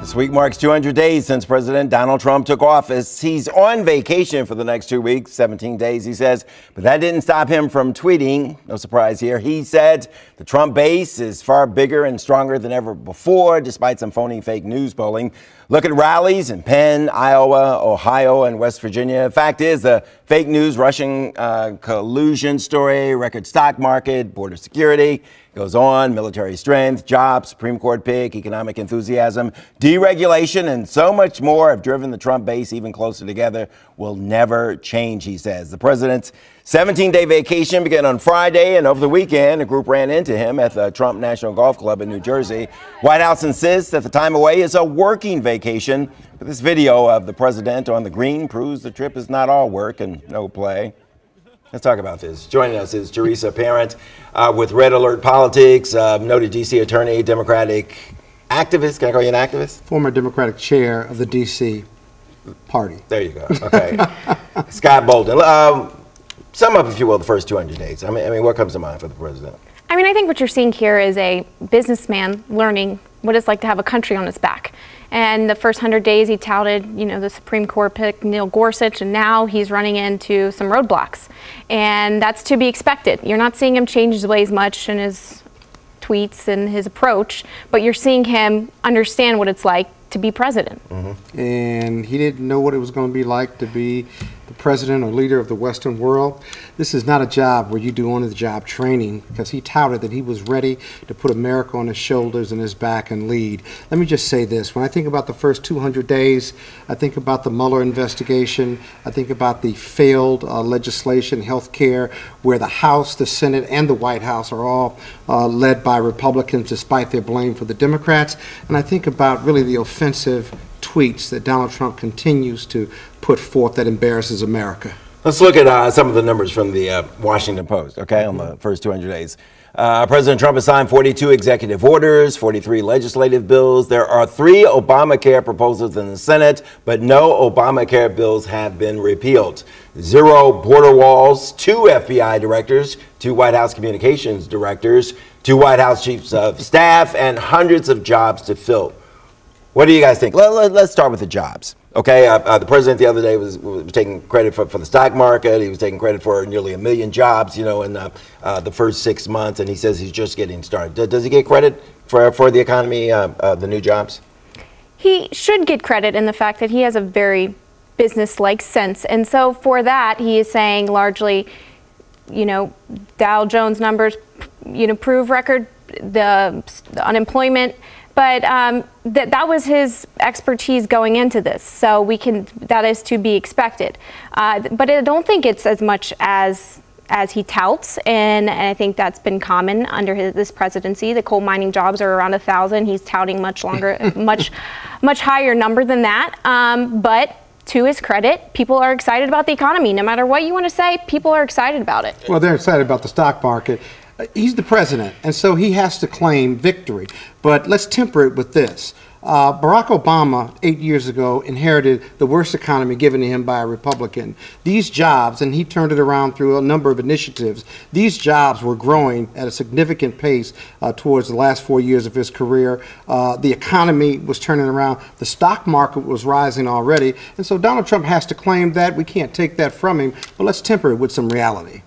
This week marks 200 days since President Donald Trump took office. He's on vacation for the next 2 weeks, 17 days, he says. But that didn't stop him from tweeting. No surprise here. He said the Trump base is far bigger and stronger than ever before, despite some phony fake news polling. Look at rallies in Penn, Iowa, Ohio, and West Virginia. The fact is, the fake news Russian collusion story, record stock market, border security, goes on, military strength, jobs, Supreme Court pick, economic enthusiasm, deregulation, and so much more have driven the Trump base even closer together. Will never change, he says. The president's 17-day vacation began on Friday, and over the weekend, a group ran into him at the Trump National Golf Club in New Jersey. White House insists that the time away is a working vacation, but this video of the president on the green proves the trip is not all work and no play. Let's talk about this. Joining us is Teresa Parent with Red Alert Politics, noted D.C. attorney, Democratic activist. Can I call you an activist? Former Democratic chair of the D.C. party. There you go. Okay. Scott Bolden. Sum up, if you will, the first 200 days. I mean, what comes to mind for the president? I mean, I think what you're seeing here is a businessman learning what it's like to have a country on his back. And the first 100 days he touted, you know, the Supreme Court pick Neil Gorsuch, and now he's running into some roadblocks. And that's to be expected. You're not seeing him change his ways much in his tweets and his approach, but you're seeing him understand what it's like to be president. Mm-hmm. And he didn't know what it was going to be like to be the president or leader of the Western world. This is not a job where you do on-the-job training, because he touted that he was ready to put America on his shoulders and his back and lead. Let me just say this. When I think about the first 200 days, I think about the Mueller investigation. I think about the failed legislation, health care, where the House, the Senate, and the White House are all led by Republicans despite their blame for the Democrats. And I think about really the offensive tweets that Donald Trump continues to put forth that embarrasses America. Let's look at some of the numbers from the Washington Post, okay, on the first 200 days. President Trump has signed 42 executive orders, 43 legislative bills. There are 3 Obamacare proposals in the Senate, but no Obamacare bills have been repealed. 0 border walls, 2 FBI directors, 2 White House communications directors, 2 White House chiefs of staff, and hundreds of jobs to fill. What do you guys think? Let's start with the jobs. Okay, the president the other day was taking credit for the stock market. He was taking credit for nearly 1 million jobs, you know, in the first 6 months, and he says he's just getting started. Does he get credit for the economy, the new jobs? He should get credit in the fact that he has a very business-like sense, and so for that, he is saying largely, you know, Dow Jones numbers, you know, prove record the unemployment. But that was his expertise going into this, so that is to be expected. But I don't think it's as much as he touts, and I think that's been common under this presidency. The coal mining jobs are around 1,000. He's touting much higher number than that. But to his credit, people are excited about the economy. No matter what you want to say, people are excited about it. Well, they're excited about the stock market. He's the president, and so he has to claim victory. But let's temper it with this. Barack Obama, 8 years ago, inherited the worst economy given to him by a Republican. These jobs, and he turned it around through a number of initiatives, these jobs were growing at a significant pace towards the last 4 years of his career. The economy was turning around. The stock market was rising already. And so Donald Trump has to claim that. We can't take that from him, but let's temper it with some reality.